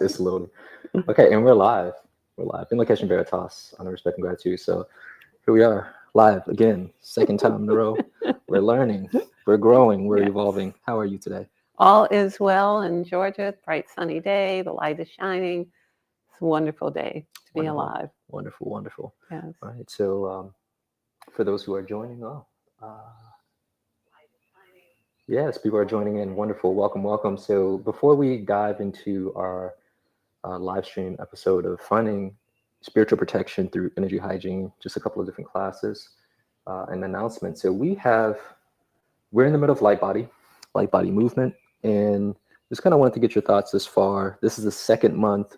It's loading. Okay, and we're live. We're live. Invocation Veritas on Respect and Gratitude. So here we are, live again, second time in a row. We're learning, we're growing, we're evolving. How are you today? All is well in Georgia. Bright sunny day. The light is shining. It's a wonderful day to be alive. Wonderful, wonderful. Yes. All right. So for those who are joining, yes, people are joining in. Wonderful. Welcome, welcome. So before we dive into our live stream episode of Finding Spiritual Protection Through Energy Hygiene, just a couple of different classes and announcements. So we're in the middle of light body movement, and just kind of wanted to get your thoughts this far. This is the second month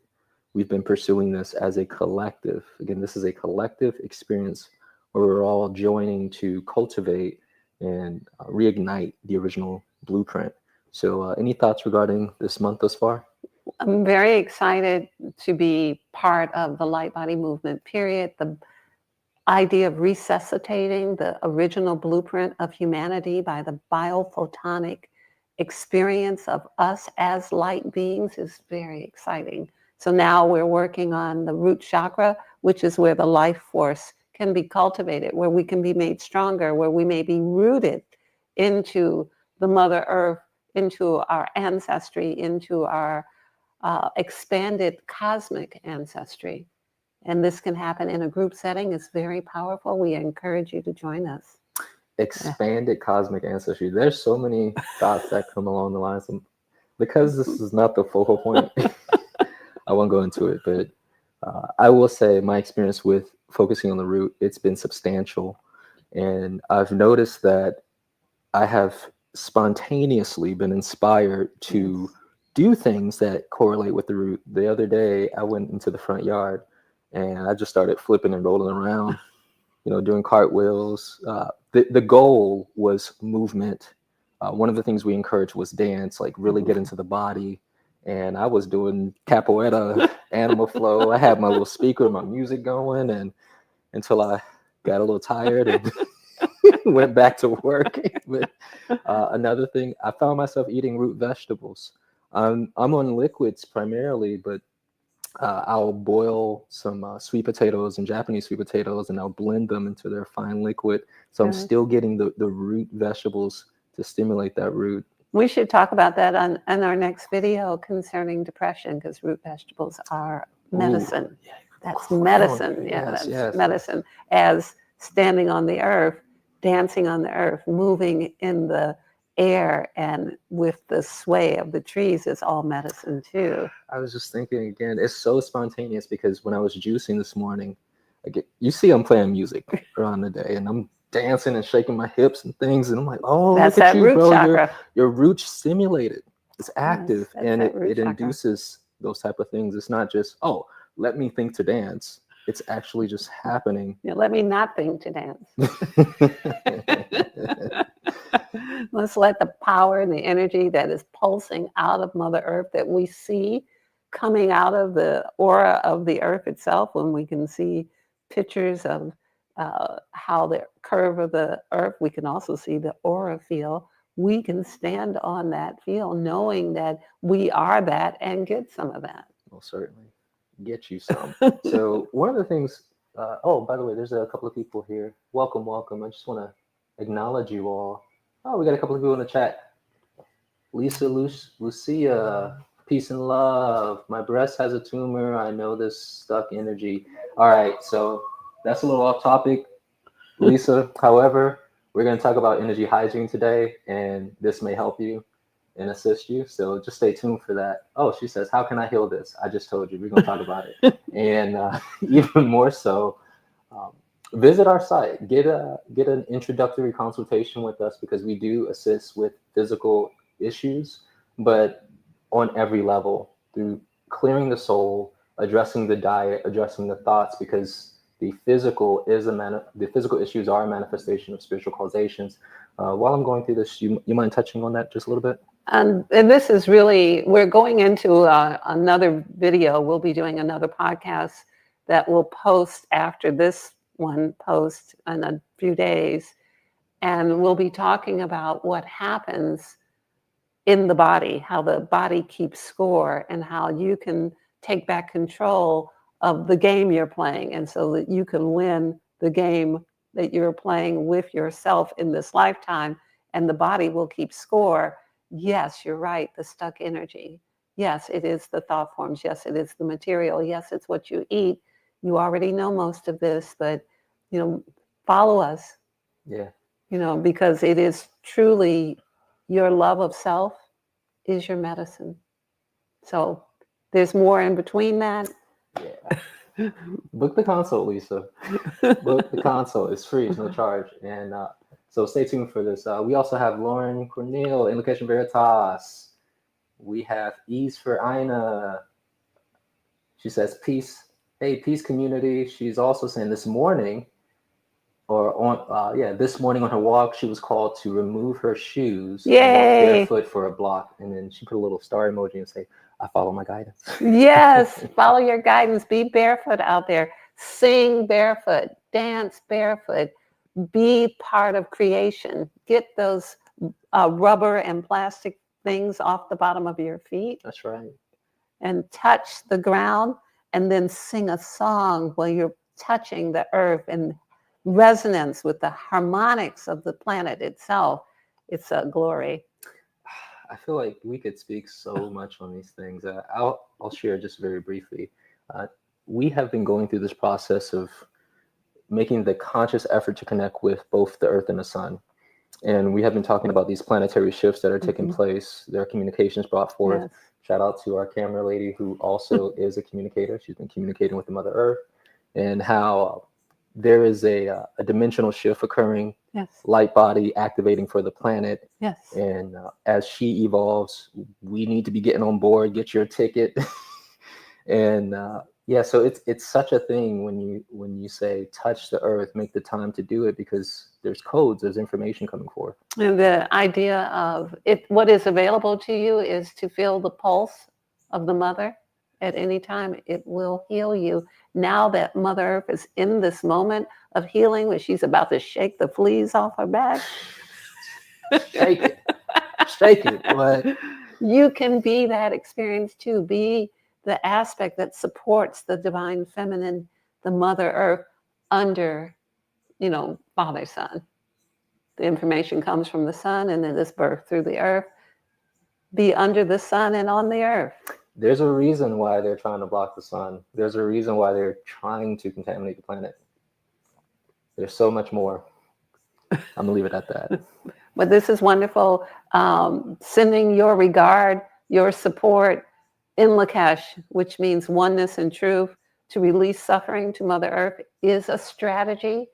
we've been pursuing this as a collective. Again, this is a collective experience where we're all joining to cultivate and reignite the original blueprint. So any thoughts regarding this month thus far? I'm very excited to be part of the light body movement, period. The idea of resuscitating the original blueprint of humanity by the biophotonic experience of us as light beings is very exciting. So now we're working on the root chakra, which is where the life force can be cultivated, where we can be made stronger, where we may be rooted into the Mother Earth, into our ancestry, into our expanded cosmic ancestry. And this can happen in a group setting. It's very powerful. We encourage you to join us. Expanded cosmic ancestry. There's so many thoughts that come along the lines. Because this is not the focal point, I won't go into it, but I will say my experience with focusing on the root, it's been substantial. And I've noticed that I have spontaneously been inspired to do things that correlate with the root. The other day, I went into the front yard and I just started flipping and rolling around, doing cartwheels. The goal was movement. One of the things we encouraged was dance, like really get into the body. And I was doing capoeira, animal flow. I had my little speaker, my music going, and until I got a little tired and went back to work. But another thing, I found myself eating root vegetables. I'm on liquids primarily, but I'll boil some sweet potatoes and Japanese sweet potatoes, and I'll blend them into their fine liquid. So I'm still getting the root vegetables to stimulate that root. We should talk about that on our next video concerning depression, because root vegetables are medicine. Ooh, yeah. That's medicine. Yeah, that's medicine. As standing on the earth, dancing on the earth, moving in the air, and with the sway of the trees is all medicine too. I was just thinking again, it's so spontaneous because when I was juicing this morning, you see I'm playing music around the day and I'm dancing and shaking my hips and things, and I'm like, oh, that's look at that you, root bro. chakra. Your root stimulated. It's active, yes, and it induces those type of things. It's not just, oh, let me think to dance. It's actually just happening. Yeah, let me not think to dance. Let's let the power and the energy that is pulsing out of Mother Earth, that we see coming out of the aura of the earth itself, when we can see pictures of how the curve of the earth, we can also see the aura field. We can stand on that field knowing that we are that and get some of that. Well, certainly get you some. So one of the things, by the way, there's a couple of people here. Welcome, welcome. I just want to acknowledge you all. Oh, we got a couple of people in the chat. Lucia, peace and love. My breast has a tumor. I know this stuck energy. All right, so that's a little off topic, Lisa. However, we're going to talk about energy hygiene today, and this may help you and assist you. So just stay tuned for that. Oh, she says, how can I heal this? I just told you, we're going to talk about it. And even more so, visit our site, get an introductory consultation with us, because we do assist with physical issues, but on every level, through clearing the soul, addressing the diet, addressing the thoughts, because the physical issues are a manifestation of spiritual causations. While I'm going through this, you mind touching on that just a little bit? And this is really, we're going into another video. We'll be doing another podcast that we'll post after this one post in a few days. And we'll be talking about what happens in the body, how the body keeps score, and how you can take back control of the game you're playing, and so that you can win the game that you're playing with yourself in this lifetime, and the body will keep score. Yes, you're right, the stuck energy. Yes, it is the thought forms. Yes, it is the material. Yes, it's what you eat. You already know most of this, but follow us. Yeah. Because it is truly your love of self is your medicine. So there's more in between that. Yeah. Book the consult, Lisa. Book the consult. It's free. It's no charge. And so stay tuned for this. We also have Lauren Cornel, Invocation Veritas. We have Ease for Ina. She says, peace. Hey, peace community. She's also saying this morning, this morning on her walk, she was called to remove her shoes and walk barefoot for a block. And then she put a little star emoji and say, I follow my guidance. Yes, follow your guidance. Be barefoot out there. Sing barefoot. Dance barefoot. Be part of creation. Get those rubber and plastic things off the bottom of your feet. That's right. And touch the ground, and then sing a song while you're touching the earth and resonance with the harmonics of the planet itself. It's a glory. I feel like we could speak so much on these things. I'll share just very briefly. We have been going through this process of making the conscious effort to connect with both the earth and the sun. And we have been talking about these planetary shifts that are taking place. There are communications brought forth. Yes. Shout out to our camera lady who also is a communicator. She's been communicating with the Mother Earth, and how there is a dimensional shift occurring. Yes. Light body activating for the planet. Yes. And as she evolves, we need to be getting on board. Get your ticket. And so it's such a thing when you say touch the earth, make the time to do it, because there's codes, there's information coming forth. And the idea of it, what is available to you is to feel the pulse of the mother at any time. It will heal you. Now that Mother Earth is in this moment of healing, where she's about to shake the fleas off her back. Shake it. But you can be that experience too. Be the aspect that supports the divine feminine, the Mother Earth, under, Father, Son. The information comes from the sun, and then is birthed through the earth. Be under the sun and on the earth. There's a reason why they're trying to block the sun. There's a reason why they're trying to contaminate the planet. There's so much more. I'm gonna leave it at that. But this is wonderful. Sending your regard, your support in Lakesh, which means oneness and truth, to release suffering to Mother Earth, is a strategy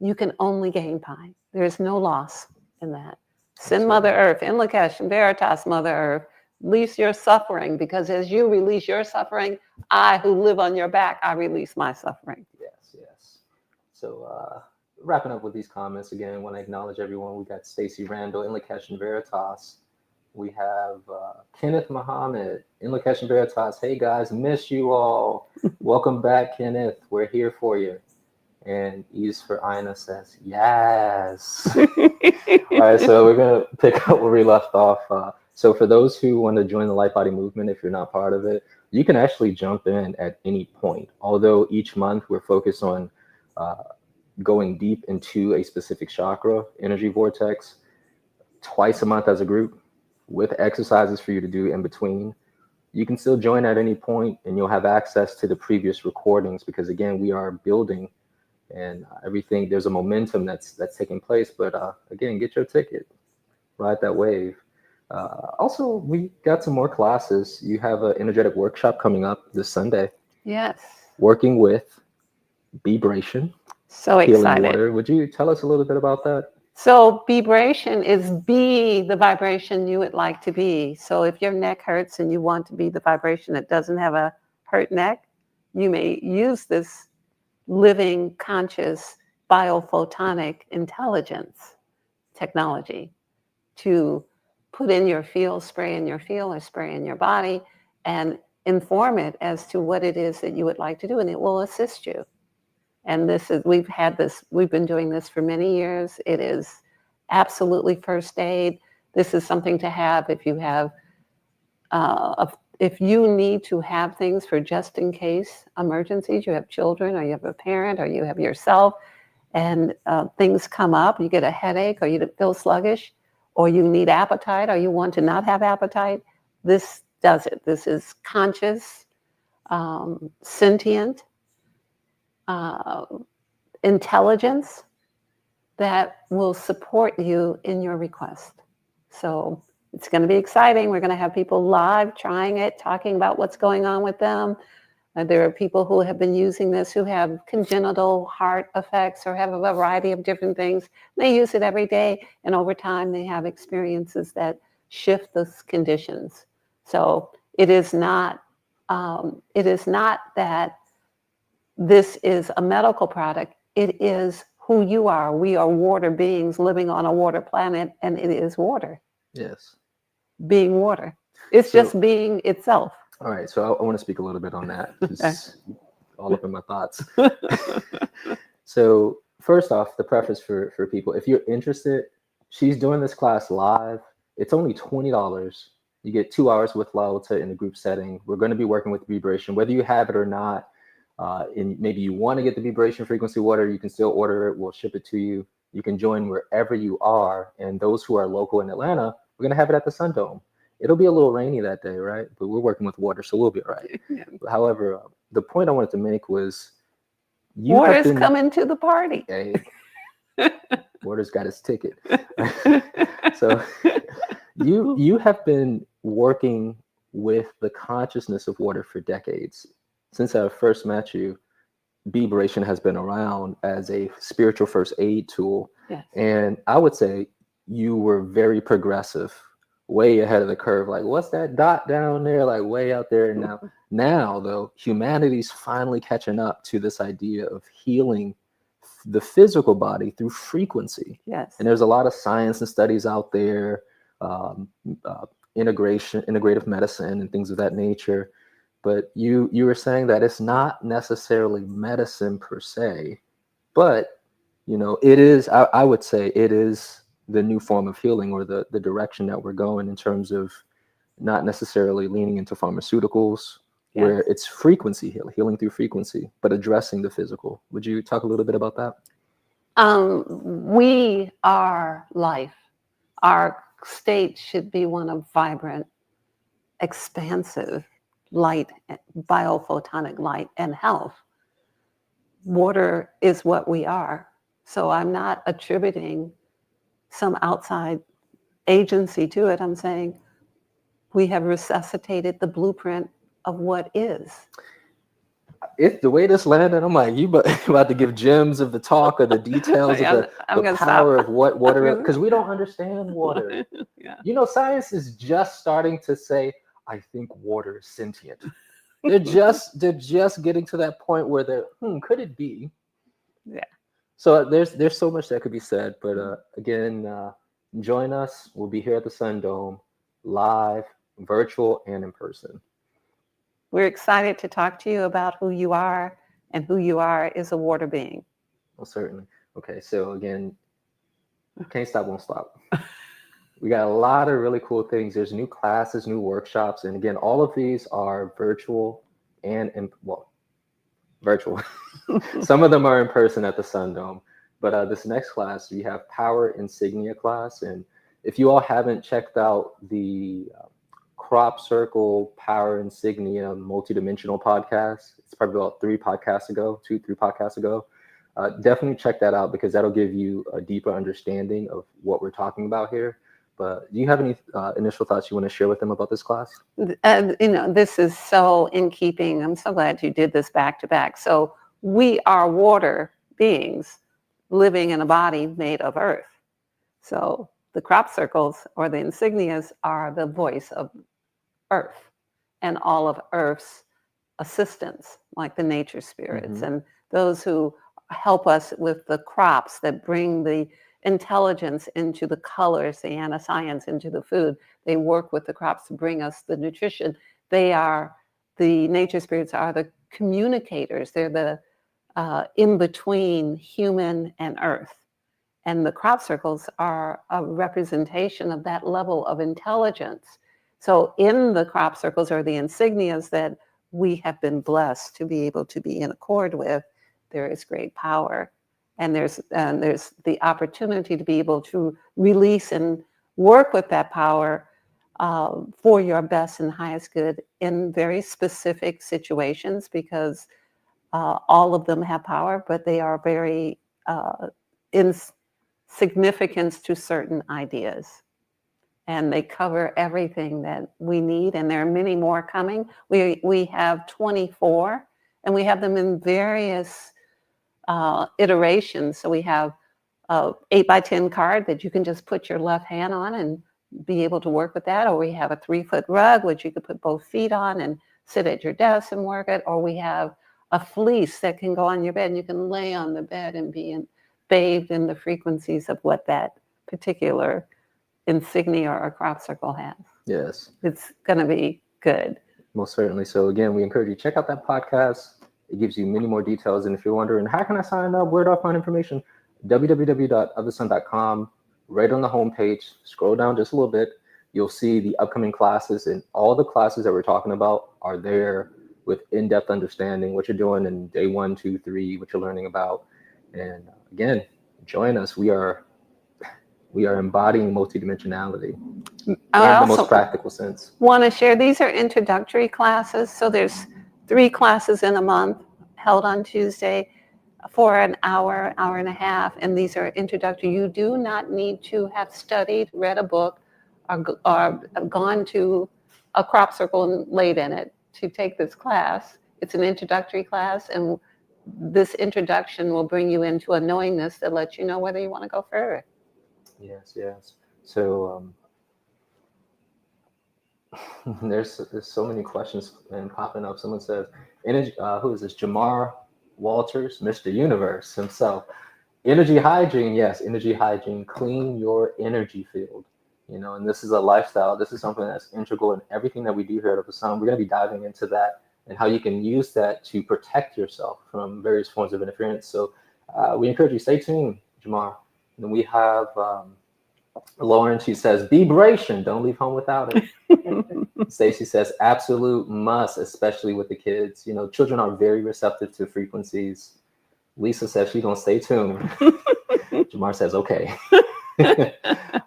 you can only gain by. There's no loss in that. Send Mother Earth, in Lakesh, and Veritas, Mother Earth, release your suffering, because as you release your suffering, I, who live on your back, I release my suffering. Yes. So wrapping up with these comments again, I want to acknowledge everyone. We got Stacy Randall, in Lakesh and Veritas. We have Kenneth Muhammad, in Lakesh and Veritas. Hey guys, miss you all. Welcome back, Kenneth. We're here for you. And Ease for Ina says, yes. All right, so we're going to pick up where we left off. So for those who want to join the Light Body Movement, if you're not part of it, you can actually jump in at any point. Although each month we're focused on going deep into a specific chakra, energy vortex, twice a month as a group, with exercises for you to do in between. You can still join at any point, and you'll have access to the previous recordings, because again, we are building and everything. There's a momentum that's taking place, but again, get your ticket, ride that wave. Also, we got some more classes. You have an energetic workshop coming up this Sunday. Yes. Working with vibration. So excited. Healing water. Would you tell us a little bit about that? So vibration is be the vibration you would like to be. So if your neck hurts and you want to be the vibration that doesn't have a hurt neck, you may use this living, conscious, biophotonic intelligence technology to put in your field, spray in your field, or spray in your body, and inform it as to what it is that you would like to do, and it will assist you. And we've been doing this for many years. It is absolutely first aid. This is something to have if you have, if you need to have things for just in case emergencies. You have children, or you have a parent, or you have yourself, and things come up. You get a headache, or you feel sluggish, or you need appetite, or you want to not have appetite. This does it. This is conscious, sentient intelligence that will support you in your request. So it's going to be exciting. We're going to have people live trying it, talking about what's going on with them. There are people who have been using this who have congenital heart effects or have a variety of different things. They use it every day, and over time they have experiences that shift those conditions. So it is not that this is a medical product. It is who you are. We are water beings living on a water planet, and it is water. Yes. Being water. It's just being itself. All right, so I want to speak a little bit on that, because all up in my thoughts. So first off, the preface for people, if you're interested, she's doing this class live. It's only $20. You get 2 hours with Lauta in a group setting. We're going to be working with vibration, whether you have it or not. And maybe you want to get the vibration frequency water, you can still order it. We'll ship it to you. You can join wherever you are. And those who are local in Atlanta, we're going to have it at the Sun Dome. It'll be a little rainy that day, right? But we're working with water, so we'll be all right. Yeah. However, the point I wanted to make was, water's coming to the party. Hey, water's got his ticket. So you have been working with the consciousness of water for decades. Since I first met you, vibration has been around as a spiritual first aid tool. Yes. And I would say you were very progressive, way ahead of the curve. Like, what's that dot down there? Like way out there. And now though, humanity's finally catching up to this idea of healing the physical body through frequency. Yes. And there's a lot of science and studies out there, integrative medicine and things of that nature. But you were saying that it's not necessarily medicine per se, but it is. I would say it is the new form of healing, or the direction that we're going in terms of not necessarily leaning into pharmaceuticals, where it's frequency healing through frequency, but addressing the physical. Would you talk a little bit about that? We are life. Our state should be one of vibrant, expansive light, biophotonic light, and health. Water is what we are. So I'm not attributing some outside agency to it. I'm saying we have resuscitated the blueprint of what is. It's the way this landed. I'm like, you about to give gems of the talk, or the details of the power of what water is, because we don't understand water. Yeah. Science is just starting to say, I think water is sentient. They're just getting to that point where they're, could it be? Yeah. So there's so much that could be said, but again, join us. We'll be here at the Sun Dome, live, virtual, and in person. We're excited to talk to you about who you are, and who you are is a water being. Well, certainly. Okay, so again, can't stop, won't stop. We got a lot of really cool things. There's new classes, new workshops, and again, all of these are virtual virtual. Some of them are in person at the Sun Dome. But this next class, we have Power Insignia class. And if you all haven't checked out the Crop Circle Power Insignia Multidimensional podcast, it's probably about 3 podcasts ago, 2-3 podcasts ago. Definitely check that out, because that'll give you a deeper understanding of what we're talking about here. But do you have any initial thoughts you want to share with them about this class? This is so in keeping. I'm so glad you did this back to back. So we are water beings living in a body made of earth. So the crop circles, or the insignias, are the voice of earth and all of earth's assistants, like the nature spirits, and those who help us with the crops that bring the intelligence into the colors, the antiscience into the food. They work with the crops to bring us the nutrition. The nature spirits are the communicators. They're the in between human and earth. And the crop circles are a representation of that level of intelligence. So in the crop circles are the insignias that we have been blessed to be able to be in accord with. There is great power. And there's the opportunity to be able to release and work with that power for your best and highest good in very specific situations, because all of them have power, but they are very in significance to certain ideas. And they cover everything that we need, and there are many more coming. We have 24, and we have them in various iterations. So we have a 8x10 card that you can just put your left hand on and be able to work with that. Or we have a 3-foot rug, which you could put both feet on and sit at your desk and work it. Or we have a fleece that can go on your bed, and you can lay on the bed and be bathed in the frequencies of what that particular insignia or crop circle has. Yes. It's going to be good. Most certainly. So again, we encourage you to check out that podcast. It gives you many more details. And if you're wondering, how can I sign up? Where do I find information? www.othersun.com. Right on the homepage, scroll down just a little bit. You'll see the upcoming classes, and all the classes that we're talking about are there with in-depth understanding, what you're doing in day 1, 2, 3, what you're learning about. And again, join us. We are embodying multidimensionality in the most practical sense. Want to share, these are introductory classes. So there's 3 classes in a month held on Tuesday for an hour, hour and a half. And these are introductory. You do not need to have studied, read a book, or gone to a crop circle and laid in it to take this class. It's an introductory class, and this introduction will bring you into a knowingness that lets you know whether you want to go further. Yes. So there's so many questions popping up. Someone says, who is this? Jamar Walters, Mr. Universe himself. Energy hygiene, yes, energy hygiene. Clean your energy field. And this is a lifestyle. This is something that's integral in everything that we do here at Other Sun. We're going to be diving into that and how you can use that to protect yourself from various forms of interference. So we encourage you, stay tuned, Jamar. And then we have Lauren, she says, vibration, don't leave home without it. Stacy says, absolute must, especially with the kids. Children are very receptive to frequencies. Lisa says she's going to stay tuned. Jamar says, okay.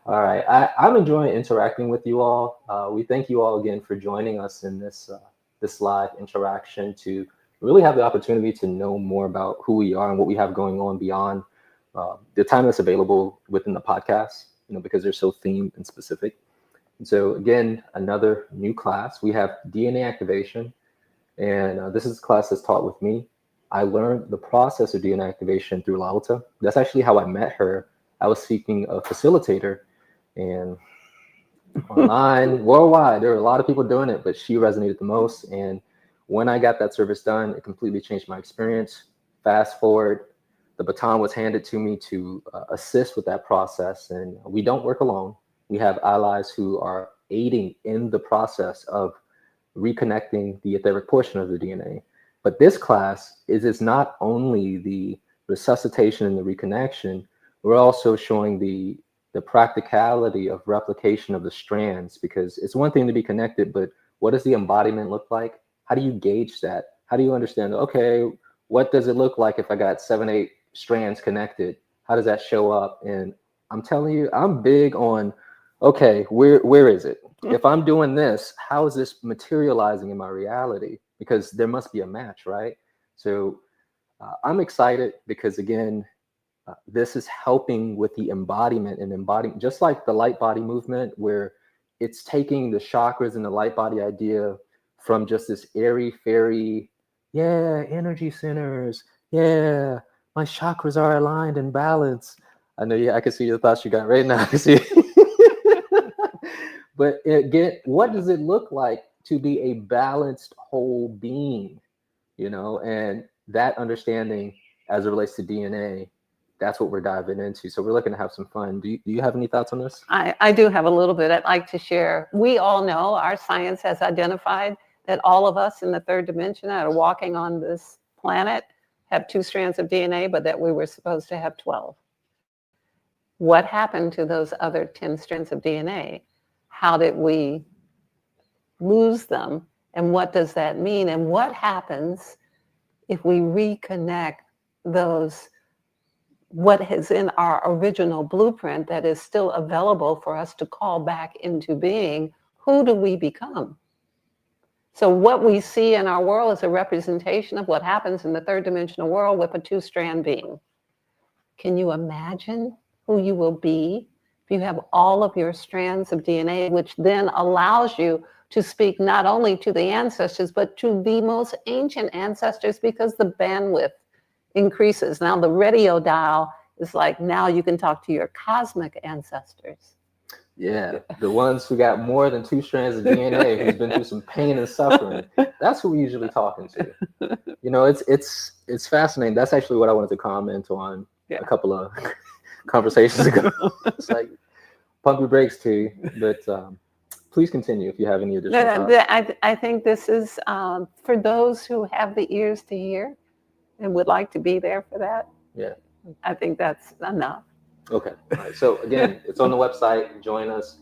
All right. I'm enjoying interacting with you all. We thank you all again for joining us in this live interaction to really have the opportunity to know more about who we are and what we have going on beyond the time that's available within the podcast, because they're so themed and specific. And so again, another new class. We have DNA activation, and this is a class that's taught with me. I learned the process of DNA activation through Lalta. That's actually how I met her. I was seeking a facilitator, and online, worldwide, there were a lot of people doing it, but she resonated the most. And when I got that service done, it completely changed my experience. Fast forward, the baton was handed to me to assist with that process. And we don't work alone. We have allies who are aiding in the process of reconnecting the etheric portion of the DNA. But this class is not only the resuscitation and the reconnection, we're also showing the practicality of replication of the strands, because it's one thing to be connected, but what does the embodiment look like? How do you gauge that? How do you understand, okay, what does it look like if I got 7, 8 strands connected? How does that show up? And I'm telling you, I'm big on, okay, where is it? If I'm doing this, how is this materializing in my reality? Because there must be a match, right? So I'm excited because, again, this is helping with the embodiment, just like the light body movement, where it's taking the chakras and the light body idea from just this airy fairy, energy centers, my chakras are aligned and balanced. I know, I can see the thoughts you got right now. I can see. But again, what does it look like to be a balanced whole being? And that understanding as it relates to DNA, that's what we're diving into. So we're looking to have some fun. Do you have any thoughts on this? I do have a little bit I'd like to share. We all know our science has identified that all of us in the 3rd dimension that are walking on this planet have 2 strands of DNA, but that we were supposed to have 12. What happened to those other 10 strands of DNA? How did we lose them? And what does that mean? And what happens if we reconnect those, what is in our original blueprint that is still available for us to call back into being? Who do we become? So what we see in our world is a representation of what happens in the third dimensional world with a two-strand being. Can you imagine who you will be if you have all of your strands of DNA, which then allows you to speak not only to the ancestors, but to the most ancient ancestors, because the bandwidth increases. Now the radio dial is like, now you can talk to your cosmic ancestors. Yeah, the ones who got more than 2 strands of DNA, who's been through some pain and suffering. That's who we're usually talking to. You know, it's fascinating. That's actually what I wanted to comment on a couple of conversations ago. It's like, pump your brakes, T. But please continue if you have any additional thoughts. I think this is for those who have the ears to hear and would like to be there for that. Yeah, I think that's enough. Okay. All right. So again, it's on the website. Join us.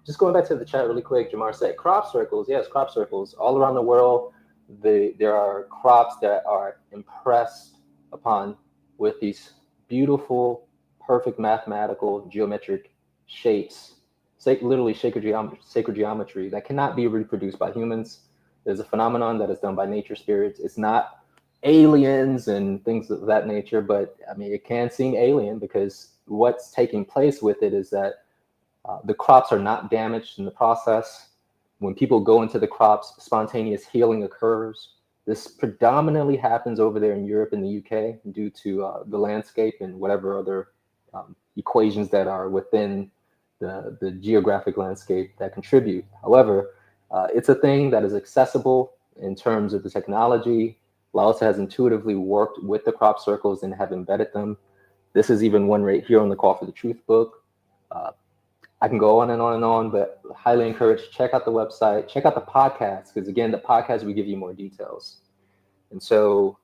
Just going back to the chat really quick, Jamar said crop circles. Yes, crop circles all around the world. There are crops that are impressed upon with these beautiful, perfect mathematical geometric shapes, literally sacred geometry that cannot be reproduced by humans. There's a phenomenon that is done by nature spirits. It's not aliens and things of that nature, but I mean, it can seem alien because what's taking place with it is that the crops are not damaged in the process. When people go into the crops, spontaneous healing occurs. This predominantly happens over there in Europe and the UK due to the landscape and whatever other equations that are within the geographic landscape that contribute. However, it's a thing that is accessible in terms of the technology. Laos has intuitively worked with the crop circles and have embedded them. This is even one right here on the Call for the Truth book. I can go on and on and on, but highly encourage, check out the website, check out the podcast, because again, the podcast will give you more details. And so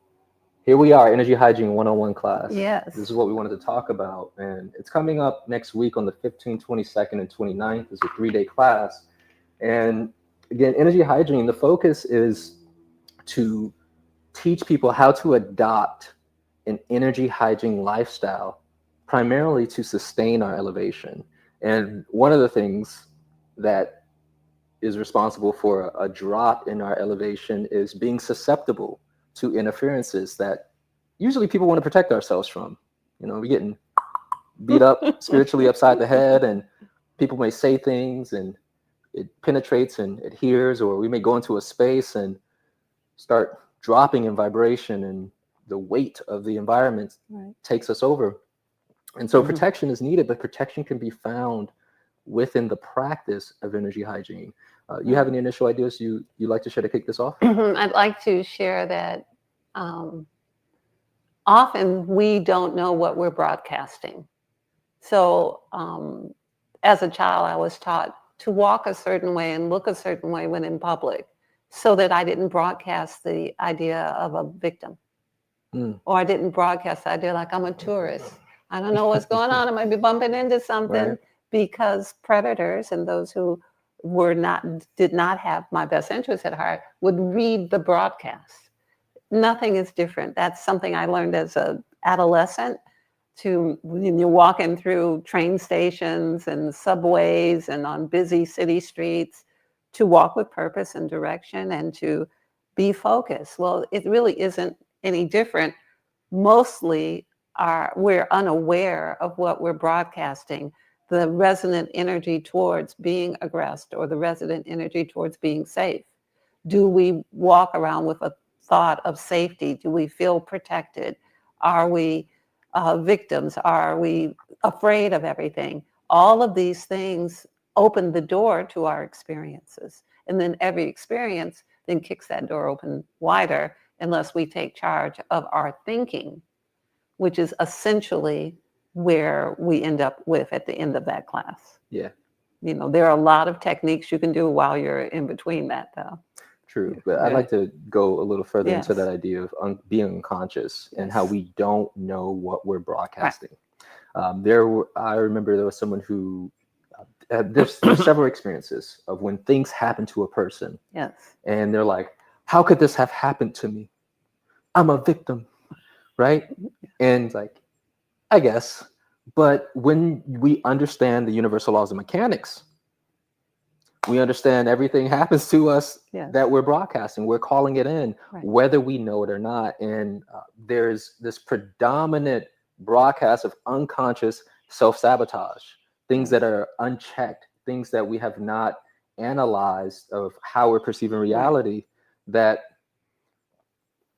here we are, Energy Hygiene 101 class. Yes. This is what we wanted to talk about. And it's coming up next week on the 15th, 22nd, and 29th. It's a 3-day class. And again, Energy Hygiene, the focus is to teach people how to adopt an energy hygiene lifestyle, primarily to sustain our elevation. And one of the things that is responsible for a drop in our elevation is being susceptible to interferences that usually people want to protect ourselves from. You know, we're getting beat up spiritually upside the head, and people may say things and it penetrates and adheres, or we may go into a space and start dropping in vibration, and the weight of the environment takes us over. And so protection is needed, but protection can be found within the practice of energy hygiene. You have any initial ideas you'd like to share to kick this off? I'd like to share that often we don't know what we're broadcasting. So as a child, I was taught to walk a certain way and look a certain way when in public, so that I didn't broadcast the idea of a victim. Or I didn't broadcast the idea like I'm a tourist. I don't know what's going on. I might be bumping into something, because predators and those who did not have my best interest at heart would read the broadcast. Nothing is different. That's something I learned as an adolescent, when you're walking through train stations and subways and on busy city streets, to walk with purpose and direction and to be focused. Well, it really isn't any different. Mostly we're unaware of what we're broadcasting, the resonant energy towards being aggressed or the resonant energy towards being safe. Do we walk around with a thought of safety? Do we feel protected? Are we victims? Are we afraid of everything? All of these things open the door to our experiences. And then every experience then kicks that door open wider, unless we take charge of our thinking, which is essentially where we end up with at the end of that class. Yeah. You know, there are a lot of techniques you can do while you're in between that, though. True. But I'd like to go a little further into that idea of being unconscious and how we don't know what we're broadcasting. I remember there was someone who there's several experiences of when things happen to a person, Yes. and they're like, "How could this have happened to me? I'm a victim," right? And like, I guess, but when we understand the universal laws of mechanics, we understand everything happens to us Yes. that we're broadcasting. We're calling it in, Right. whether we know it or not. And there's this predominant broadcast of unconscious self-sabotage, things that are unchecked, things that we have not analyzed of how we're perceiving reality, that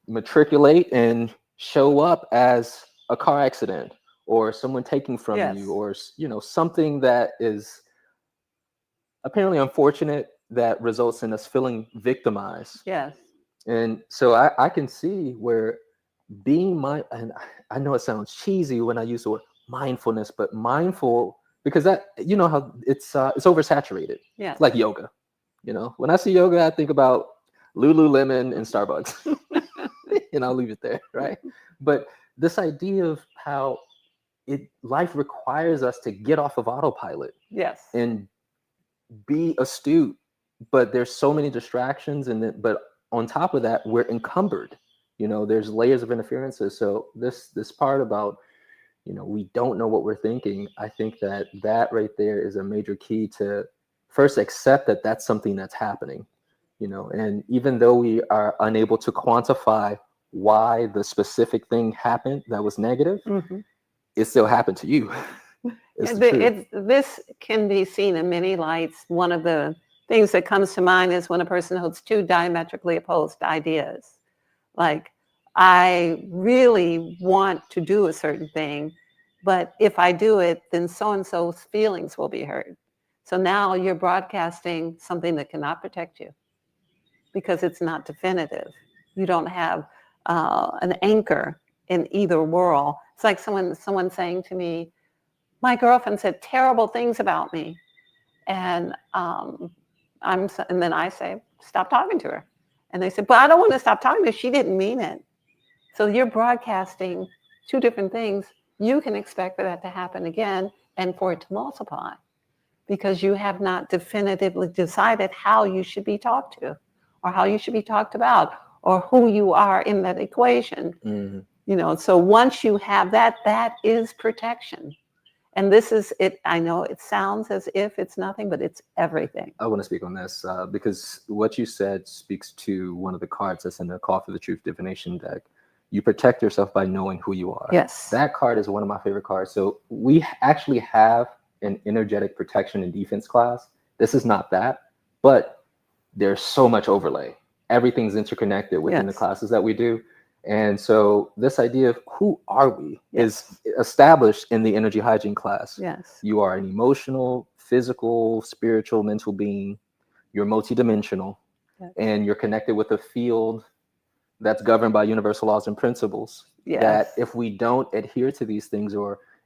matriculate and show up as a car accident or someone taking from Yes. you, or something that is apparently unfortunate that results in us feeling victimized. Yes. And so I can see where being and I know it sounds cheesy when I use the word mindfulness, but mindful, because that, how it's oversaturated. Yes. It's like yoga. When I see yoga, I think about Lululemon and Starbucks. And I'll leave it there, right? But this idea of how life requires us to get off of autopilot. Yes. And be astute, but there's so many distractions, but on top of that, we're encumbered. There's layers of interferences. So this part about, we don't know what we're thinking. I think that right there is a major key to first accept that that's something that's happening. And even though we are unable to quantify why the specific thing happened that was negative, it still happened to you. This can be seen in many lights. One of the things that comes to mind is when a person holds two diametrically opposed ideas. Like, I really want to do a certain thing, but if I do it, then so-and-so's feelings will be hurt. So now you're broadcasting something that cannot protect you because it's not definitive. You don't have an anchor in either world. It's like someone saying to me, my girlfriend said terrible things about me. And and then I say, stop talking to her. And they said, but I don't want to stop talking to her. She didn't mean it. So you're broadcasting two different things. You can expect for that to happen again and for it to multiply because you have not definitively decided how you should be talked to or how you should be talked about or who you are in that equation. So once you have that, that is protection. And this is it. I know it sounds as if it's nothing, but it's everything. I want to speak on this because what you said speaks to one of the cards that's in the Call for the Truth divination deck. You protect yourself by knowing who you are. Yes. That card is one of my favorite cards. So we actually have an energetic protection and defense class. This is not that, but there's so much overlay. Everything's interconnected within the classes that we do. And so this idea of who are we is established in the Energy Hygiene class. Yes. You are an emotional, physical, spiritual, mental being. You're multidimensional, and you're connected with a field that's governed by universal laws and principles. That if we don't adhere to these things,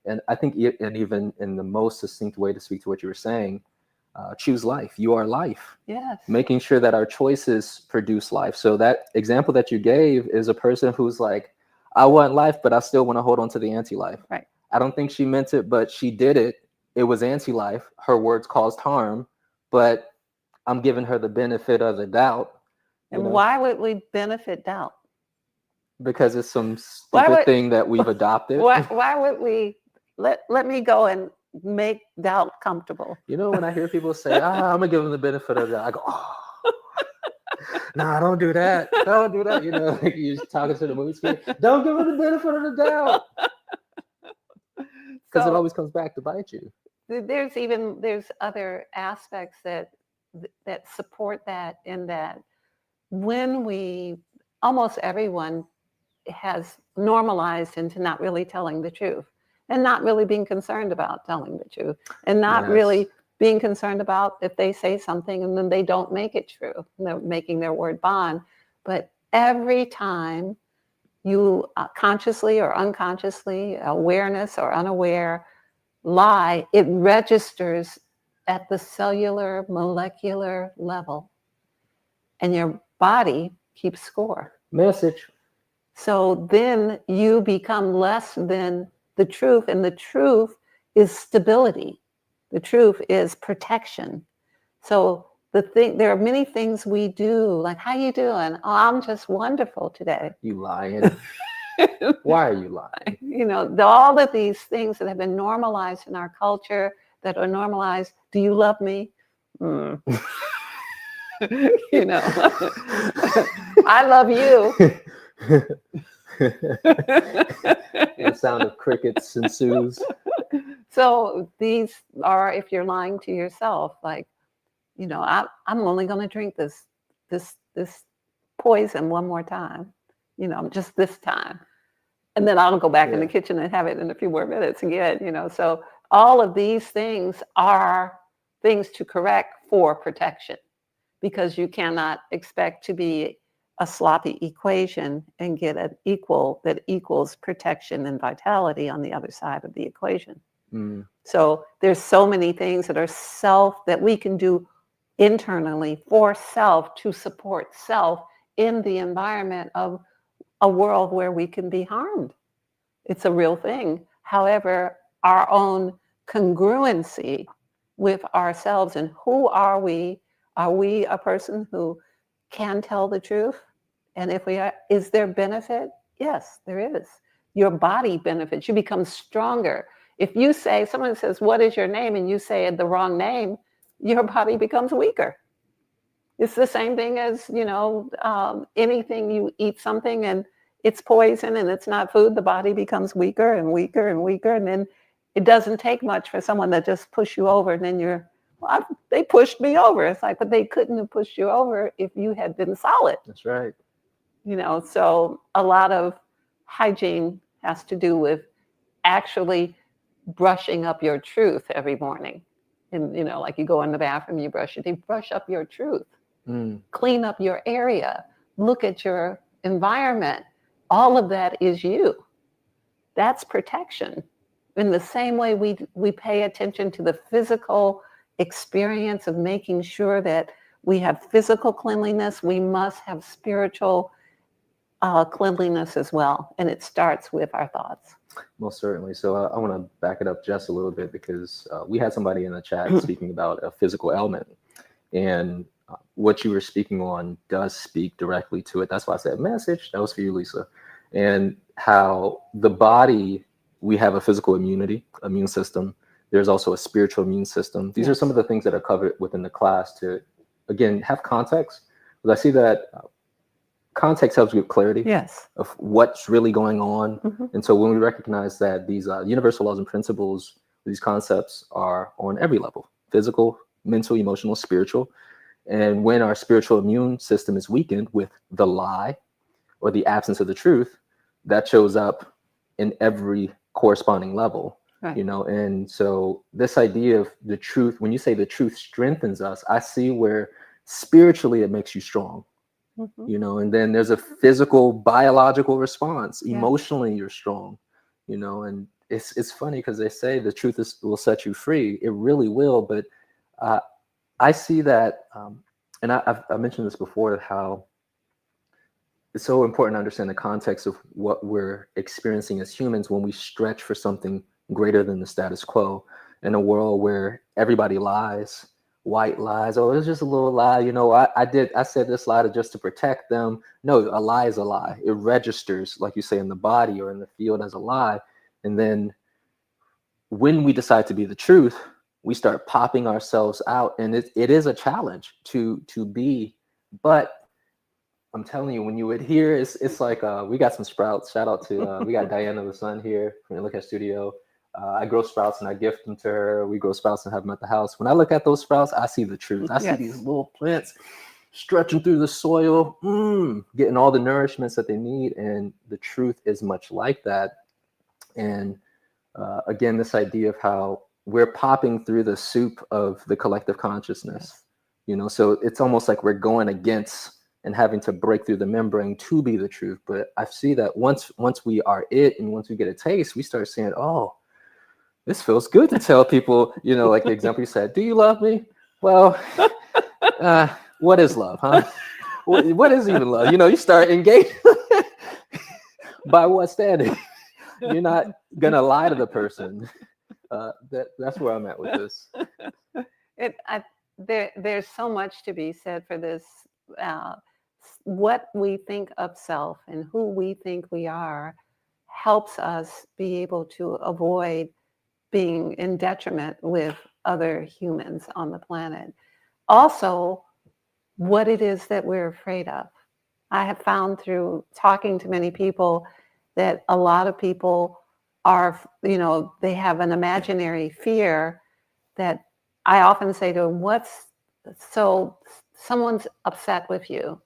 and I think, and even in the most succinct way to speak to what you were saying, choose life. You are life. Yes. Making sure that our choices produce life. So that example that you gave is a person who's like, I want life, but I still want to hold on to the anti-life. Right. I don't think she meant it, but she did it. It was anti-life. Her words caused harm, but I'm giving her the benefit of the doubt. And why would we benefit doubt? Because it's some stupid thing that we've adopted. Why would we let me go and make doubt comfortable? When I hear people say, I'm gonna give them the benefit of that, I go, oh, no, don't do that. Don't do that. Like you're talking to the movie screen. Don't give them the benefit of the doubt. Because it always comes back to bite you. There's other aspects that support that, in that when almost everyone has normalized into not really telling the truth and not really being concerned about telling the truth and not really being concerned about if they say something and then they don't make it true. They're making their word bond. But every time you consciously or unconsciously, awareness or unaware, lie, it registers at the cellular, molecular level. And your body keeps score. Message. So then you become less than the truth, and the truth is stability. The truth is protection. So there are many things we do, like, how you doing? Oh, I'm just wonderful today. You lying. Why are you lying? You know, all of these things that have been normalized in our culture, that are normalized. Do you love me? You know, I love you. The sound of crickets ensues. So these are, if you're lying to yourself, like, you know, I'm only going to drink this poison one more time, you know, just this time. And then I'll go back in the kitchen and have it in a few more minutes again, you know. So all of these things are things to correct for protection, because you cannot expect to be a sloppy equation and get an equal that equals protection and vitality on the other side of the equation. So there's so many things that are that we can do internally for self to support self in the environment of a world where we can be harmed. It's a real thing. However, our own congruency with ourselves and who are we? Are we a person who can tell the truth? And if we are, is there benefit? Yes, there is. Your body benefits. You become stronger. If you say, someone says, what is your name? And you say the wrong name, your body becomes weaker. It's the same thing as, you know, anything, you eat something and it's poison and it's not food, the body becomes weaker and weaker and weaker. And then it doesn't take much for someone to just push you over. And then they pushed me over. It's like, but they couldn't have pushed you over if you had been solid. That's right. You know, so a lot of hygiene has to do with actually brushing up your truth every morning. And, you know, like you go in the bathroom, you brush up your truth, clean up your area, look at your environment. All of that is you. That's protection. In the same way we pay attention to the physical experience of making sure that we have physical cleanliness, we must have spiritual cleanliness as well. And it starts with our thoughts. Most certainly. So I want to back it up just a little bit, because we had somebody in the chat speaking about a physical ailment, and what you were speaking on does speak directly to it. That's why I said message. That was for you, Lisa. And how the body, we have a physical immune system. There's also a spiritual immune system. These are some of the things that are covered within the class to, again, have context. Because I see that context helps with clarity of what's really going on. And so when we recognize that these universal laws and principles, these concepts are on every level: physical, mental, emotional, spiritual. And when our spiritual immune system is weakened with the lie or the absence of the truth, that shows up in every corresponding level. You know, and so this idea of the truth, when you say the truth strengthens us, I see where spiritually it makes you strong. You know, and then there's a physical, biological response. Emotionally, you're strong, you know, and it's funny because they say the truth will set you free. It really will. But I see that, and I mentioned this before, how it's so important to understand the context of what we're experiencing as humans when we stretch for something greater than the status quo in a world where everybody lies. White lies. Oh, it's just a little lie. You know, I said this lie just to protect them. No, a lie is a lie. It registers, like you say, in the body or in the field as a lie. And then when we decide to be the truth, we start popping ourselves out. And it is a challenge to be. But I'm telling you, when you adhere, it's like we got some sprouts. Shout out to we got Diana the Sun here from the Look at Studio. I grow sprouts and I gift them to her. We grow sprouts and have them at the house. When I look at those sprouts, I see the truth. I see these little plants stretching through the soil, getting all the nourishments that they need. And the truth is much like that. And again, this idea of how we're popping through the soup of the collective consciousness, you know, so it's almost like we're going against and having to break through the membrane to be the truth. But I see that once we are it, and once we get a taste, we start saying, oh, this feels good to tell people, you know, like the example you said, do you love me? Well, what is love, huh? What is even love? You know, you start engaging by what standing? You're not gonna lie to the person. That's where I'm at with this. There's so much to be said for this. What we think of self and who we think we are helps us be able to avoid being in detriment with other humans on the planet. Also, what it is that we're afraid of. I have found through talking to many people that a lot of people are, they have an imaginary fear that I often say to them, so someone's upset with you.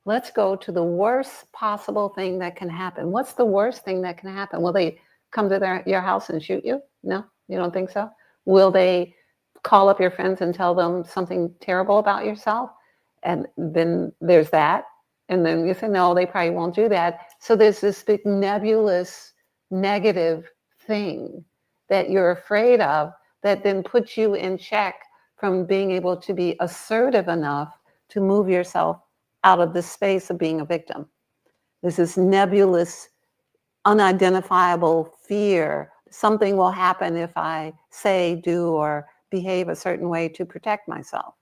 Let's go to the worst possible thing that can happen. What's the worst thing that can happen? Will they come to your house and shoot you? No, you don't think so? Will they call up your friends and tell them something terrible about yourself? And then there's that. And then you say, no, they probably won't do that. So there's this big nebulous negative thing that you're afraid of that then puts you in check from being able to be assertive enough to move yourself out of the space of being a victim. There's this nebulous, unidentifiable fear. Something will happen if I say, do, or behave a certain way to protect myself.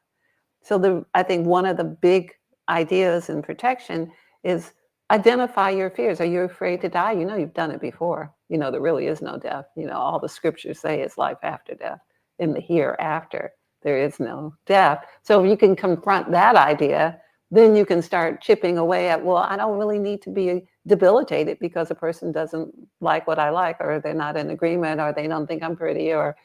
So I think one of the big ideas in protection is identify your fears. Are you afraid to die? You've done it before. There really is no death. All the scriptures say it's life after death. In the hereafter, there is no death. So if you can confront that idea, then you can start chipping away at, well, I don't really need to be debilitated because a person doesn't like what I like, or they're not in agreement, or they don't think I'm pretty, or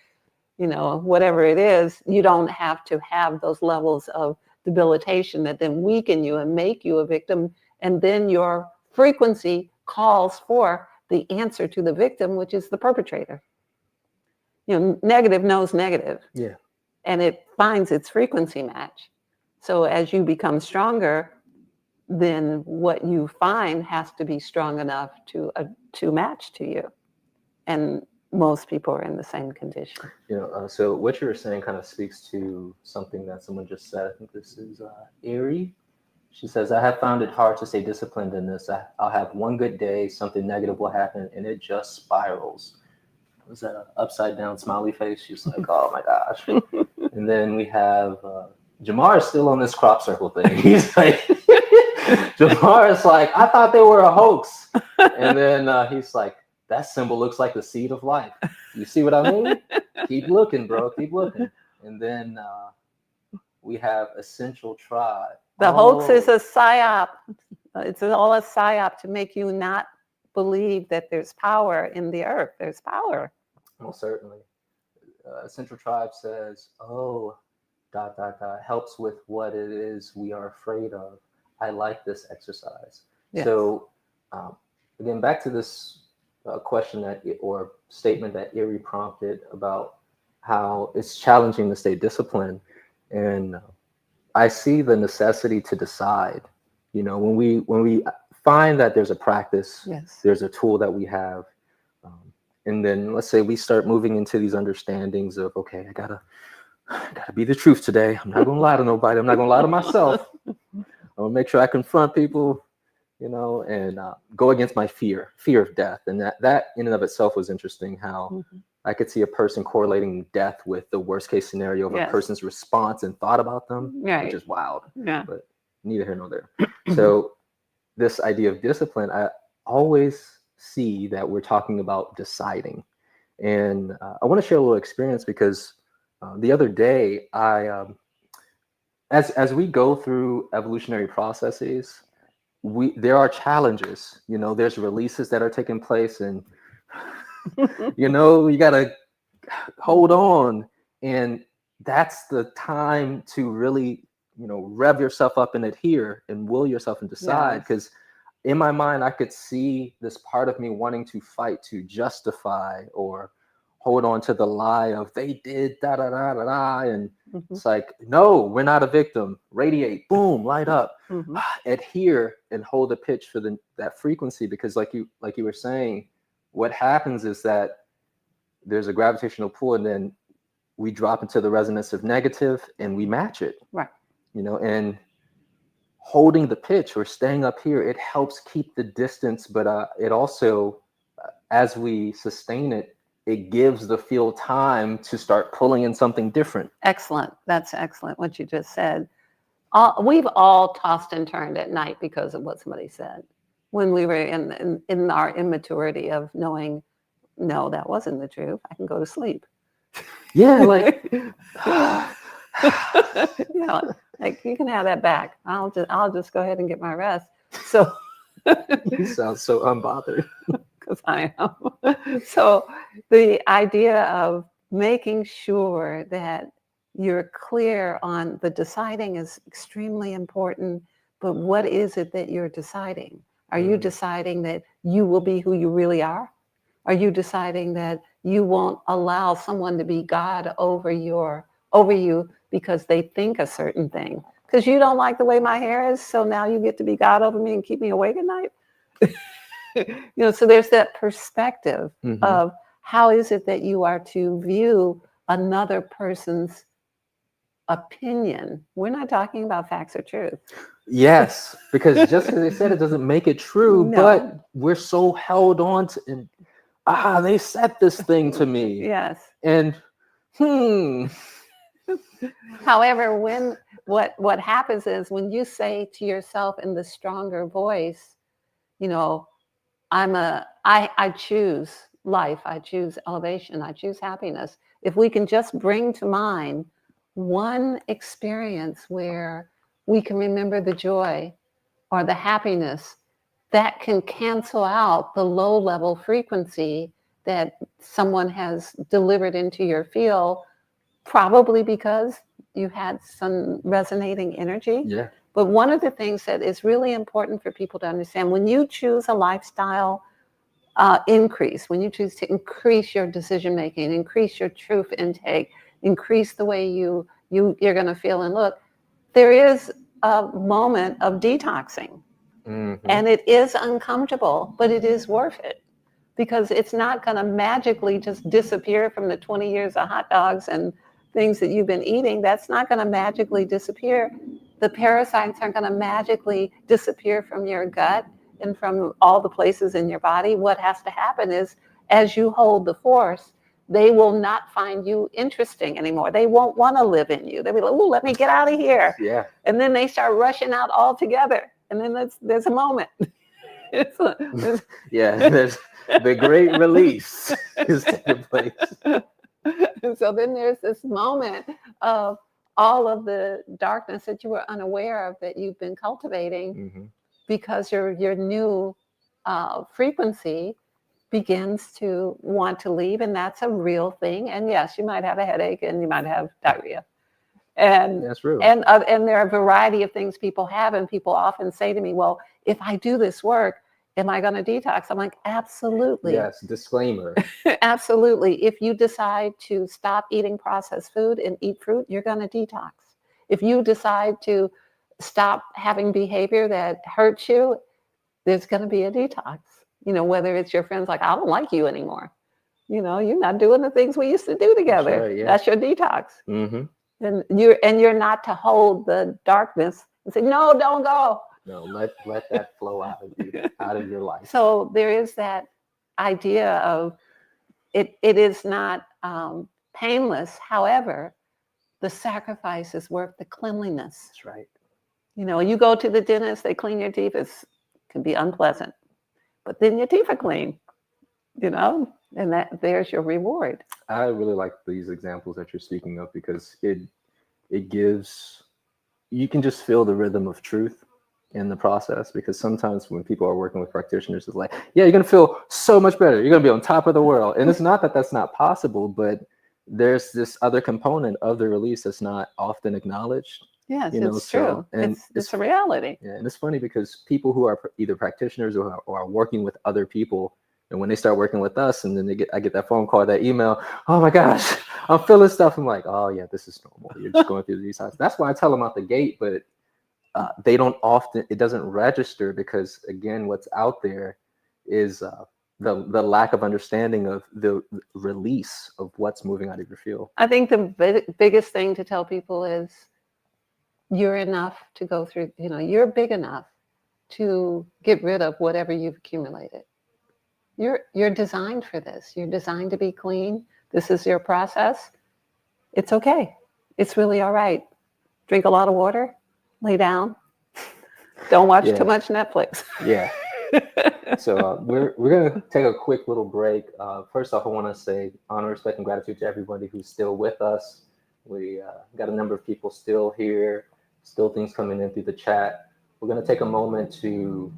whatever it is. You don't have to have those levels of debilitation that then weaken you and make you a victim. And then your frequency calls for the answer to the victim, which is the perpetrator. Negative knows negative. Yeah. And it finds its frequency match. So as you become stronger, then what you find has to be strong enough to match to you. And most people are in the same condition. So what you were saying kind of speaks to something that someone just said. I think this is Erie. She says, I have found it hard to stay disciplined in this. I'll have one good day, something negative will happen, and it just spirals. Was that an upside down smiley face? She's like, oh my gosh. And then we have Jamar is still on this crop circle thing. He's like, Jamar is like, I thought they were a hoax. And then he's like, that symbol looks like the seed of life. You see what I mean? Keep looking, bro. Keep looking. And then we have Essential Tribe. The hoax is a psyop. It's all a psyop to make you not believe that there's power in the earth. There's power. Well, certainly. Essential Tribe says, helps with what it is we are afraid of. I like this exercise. Yes. So again, back to this question or statement that Erie prompted about how it's challenging to stay disciplined. And I see the necessity to decide, when we find that there's a practice, yes, there's a tool that we have. And then let's say we start moving into these understandings of, okay, I gotta be the truth today. I'm not gonna lie to nobody. I'm not gonna lie to myself. I'm gonna make sure I confront people, and go against my fear of death. And that in and of itself was interesting, how I could see a person correlating death with the worst case scenario of a person's response and thought about them, which is wild. Yeah. But neither here nor there. So this idea of discipline, I always see that we're talking about deciding. And I want to share a little experience because the other day, as we go through evolutionary processes, there are challenges. There's releases that are taking place, and you gotta hold on. And that's the time to really, rev yourself up and adhere and will yourself and decide. Because in my mind, I could see this part of me wanting to fight to justify or hold on to the lie of they did da da da da da, and it's like, no, we're not a victim. Radiate, boom, light up, adhere and hold the pitch for that frequency. Because like you were saying, what happens is that there's a gravitational pull, and then we drop into the resonance of negative and we match it. Right. And holding the pitch or staying up here, it helps keep the distance, but it also as we sustain it, it gives the field time to start pulling in something different. Excellent. That's excellent what you just said. We've all tossed and turned at night because of what somebody said when we were in our immaturity of knowing, no, that wasn't the truth. I can go to sleep. Yeah, like yeah, like you can have that back. I'll just go ahead and get my rest. So you sound so unbothered. because I am. So the idea of making sure that you're clear on the deciding is extremely important. But what is it that you're deciding? Are you deciding that you will be who you really are? Are you deciding that you won't allow someone to be God over you because they think a certain thing? Because you don't like the way my hair is, so now you get to be God over me and keep me awake at night? So there's that perspective of how is it that you are to view another person's opinion. We're not talking about facts or truth. Yes, because just because they said it doesn't make it true, No. but we're so held on to, and they said this thing to me. Yes. And However, what happens is when you say to yourself in the stronger voice, I choose life, I choose elevation, I choose happiness. If we can just bring to mind one experience where we can remember the joy or the happiness, that can cancel out the low level frequency that someone has delivered into your field, probably because you had some resonating energy. yeah, But one of the things that is really important for people to understand, when you choose a lifestyle increase, when you choose to increase your decision making, increase your truth intake, increase the way you're going to feel and look, there is a moment of detoxing. And it is uncomfortable, but it is worth it, because it's not going to magically just disappear from the 20 years of hot dogs and things that you've been eating. That's not going to magically disappear. The parasites aren't going to magically disappear from your gut and from all the places in your body. What has to happen is, as you hold the force, they will not find you interesting anymore. They won't want to live in you. They'll be like, "Ooh, let me get out of here." yeah, And then they start rushing out altogether. And then there's a moment. yeah. There's the great release is taking place. And so then there's this moment of all of the darkness that you were unaware of that you've been cultivating, because your new frequency begins to want to leave, and that's a real thing. And yes, you might have a headache and you might have diarrhea. And that's real. And there are a variety of things people have, and people often say to me, "Well, if I do this work, am I going to detox?" I'm like, absolutely. Yes, disclaimer. Absolutely. If you decide to stop eating processed food and eat fruit, you're going to detox. If you decide to stop having behavior that hurts you, there's going to be a detox. Whether it's your friends like, "I don't like you anymore. You're not doing the things we used to do together." That's right, yeah. That's your detox. And you're not to hold the darkness and say, "No, don't go." No, let that flow out of you, out of your life. So there is that idea of it is not painless. However, the sacrifice is worth the cleanliness. That's right. You go to the dentist, they clean your teeth. It can be unpleasant, but then your teeth are clean, and there's your reward. I really like these examples that you're speaking of, because it gives, you can just feel the rhythm of truth in the process. Because sometimes when people are working with practitioners, it's like, yeah, you're going to feel so much better. You're going to be on top of the world. And it's not that that's not possible, but there's this other component of the release that's not often acknowledged. Yes, it's true. And it's a reality. Yeah, and it's funny because people who are either practitioners or are working with other people, and when they start working with us, and then I get that phone call, that email, "Oh my gosh, I'm feeling stuff." I'm like, "Oh yeah, this is normal. You're just going through these times." That's why I tell them out the gate, but they don't often, it doesn't register, because again, what's out there is the lack of understanding of the release of what's moving out of your field. I think the biggest thing to tell people is you're enough to go through, you're big enough to get rid of whatever you've accumulated. You're designed for this. You're designed to be clean. This is your process. It's okay. It's really all right. Drink a lot of water, lay down. Don't watch too much Netflix. Yeah. So we're gonna take a quick little break. First off, I want to say honor, respect, and gratitude to everybody who's still with us. We got a number of people still here, still things coming in through the chat. We're gonna take a moment to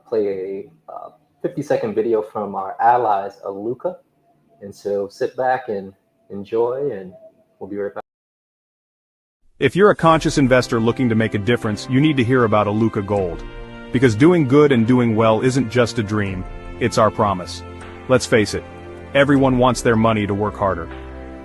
play a 50-second video from our allies, Aluka. And so sit back and enjoy, and we'll be right back. If you're a conscious investor looking to make a difference, you need to hear about Aluka Gold. Because doing good and doing well isn't just a dream, it's our promise. Let's face it, everyone wants their money to work harder.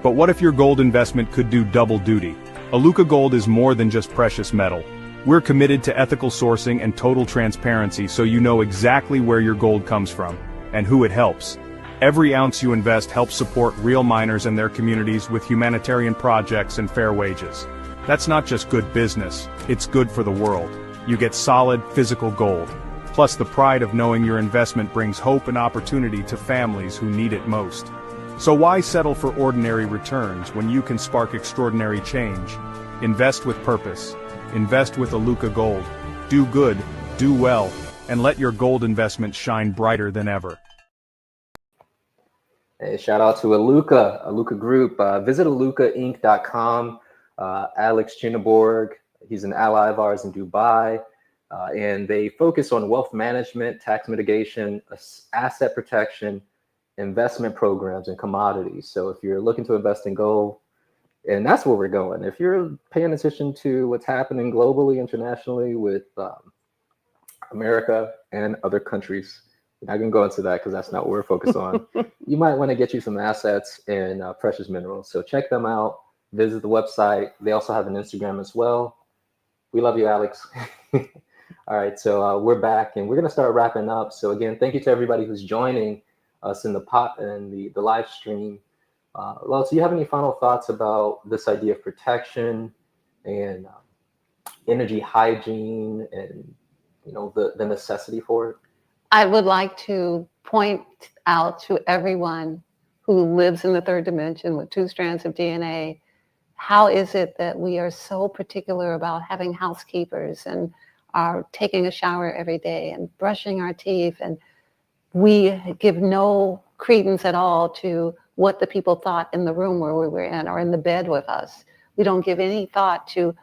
But what if your gold investment could do double duty? Aluka Gold is more than just precious metal. We're committed to ethical sourcing and total transparency so you know exactly where your gold comes from, and who it helps. Every ounce you invest helps support real miners and their communities with humanitarian projects and fair wages. That's not just good business, it's good for the world. You get solid, physical gold, plus the pride of knowing your investment brings hope and opportunity to families who need it most. So why settle for ordinary returns when you can spark extraordinary change? Invest with purpose. Invest with Aluka Gold. Do good, do well, and let your gold investment shine brighter than ever. Hey, shout out to Aluka Group. Visit alukainc.com. Alex Chinaborg, he's an ally of ours in Dubai, and they focus on wealth management, tax mitigation, asset protection, investment programs, and commodities. So if you're looking to invest in gold, and that's where we're going. If you're paying attention to what's happening globally, internationally with America and other countries, we're not going to go into that because that's not what we're focused on. You might want to get you some assets in precious minerals. So check them out. Visit the website. They also have an Instagram as well. We love you, Alex. All right, so we're back and we're going to start wrapping up. So again, thank you to everybody who's joining us in the live stream. Well, do you have any final thoughts about this idea of protection and energy hygiene and the necessity for it? I would like to point out to everyone who lives in the third dimension with 2 strands of DNA, how is it that we are so particular about having housekeepers and are taking a shower every day and brushing our teeth, and we give no credence at all to what the people thought in the room where we were in or in the bed with us. We don't give any thought to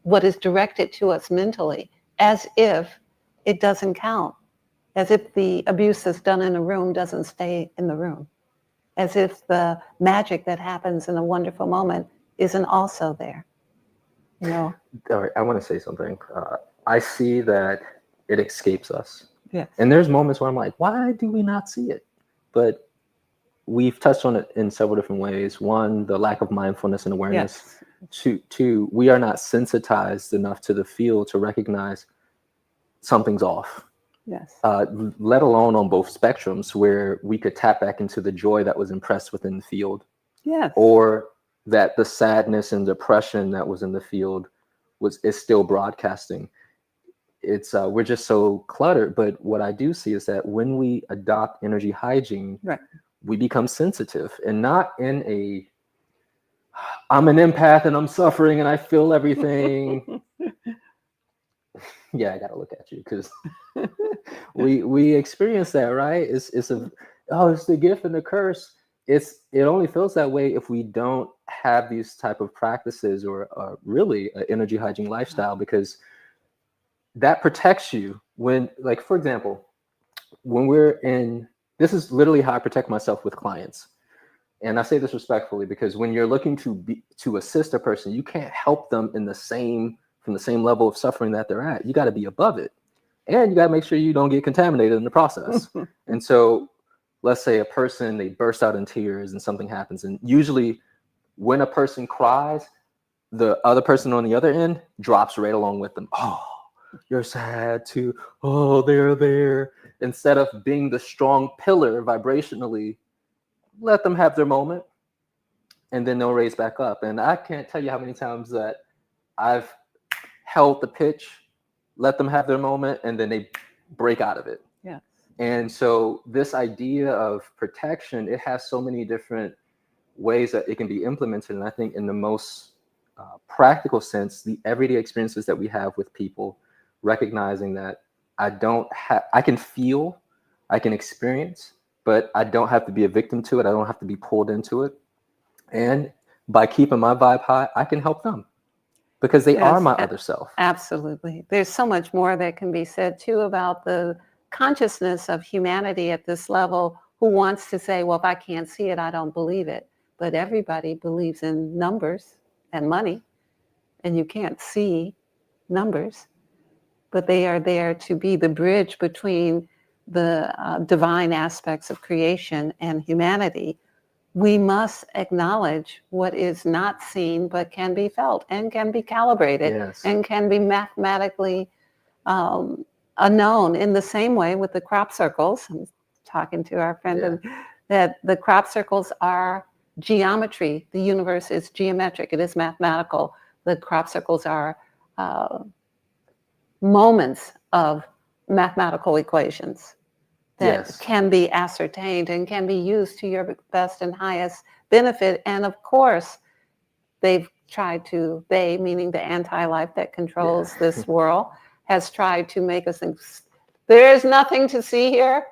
what is directed to us mentally, as if it doesn't count, as if the abuse that's done in a room doesn't stay in the room, as if the magic that happens in a wonderful moment isn't also there. All right, I want to say something. I see that it escapes us. Yes. And there's moments where I'm like, why do we not see it? But we've touched on it in several different ways. One, the lack of mindfulness and awareness. Yes. Two, we are not sensitized enough to the field to recognize something's off. Yes. Let alone on both spectrums where we could tap back into the joy that was impressed within the field. Yes. Or that the sadness and depression that was in the field is still broadcasting. It's we're just so cluttered. But what I do see is that when we adopt energy hygiene, right, we become sensitive, and not in a I'm an empath and I'm suffering and I feel everything. Yeah, I gotta look at you because we experience that, right? It's the gift and the curse. It only feels that way if we don't have these type of practices or really an energy hygiene lifestyle, because that protects you when, like, for example, when this is literally how I protect myself with clients. And I say this respectfully because when you're looking to assist a person, you can't help them from the same level of suffering that they're at. You got to be above it. And you got to make sure you don't get contaminated in the process. And so let's say a person, they burst out in tears and something happens. And usually when a person cries, the other person on the other end drops right along with them. Oh, you're sad too. Oh, they're there. Instead of being the strong pillar vibrationally, let them have their moment and then they'll raise back up. And I can't tell you how many times that I've held the pitch, let them have their moment, and then they break out of it. Yeah. And so this idea of protection, it has so many different ways that it can be implemented. And I think in the most practical sense, the everyday experiences that we have with people, recognizing that I can feel, I can experience, but I don't have to be a victim to it. I don't have to be pulled into it. And by keeping my vibe high, I can help them because they are my other self. Absolutely. There's so much more that can be said too about the consciousness of humanity at this level, who wants to say, well, if I can't see it, I don't believe it. But everybody believes in numbers and money, and you can't see numbers, but they are there to be the bridge between the divine aspects of creation and humanity. We must acknowledge what is not seen, but can be felt and can be calibrated. Yes. And can be mathematically known, in the same way with the crop circles. I'm talking to our friend that the crop circles are geometry. The universe is geometric. It is mathematical. The crop circles are moments of mathematical equations that can be ascertained and can be used to your best and highest benefit. And of course, they, meaning the anti-life that controls this world, has tried to make us think there is nothing to see here.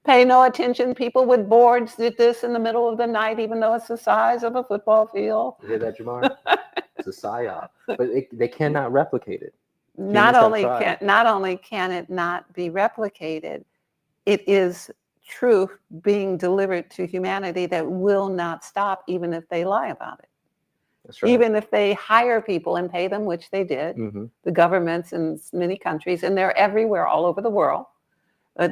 Pay no attention. People with boards did this in the middle of the night, even though it's the size of a football field. You hear that, Jamar? It's a psyop, but they cannot replicate it. Not only can it not be replicated, it is truth being delivered to humanity that will not stop, even if they lie about it. That's right. Even if they hire people and pay them, which they did, the governments in many countries, and they're everywhere all over the world.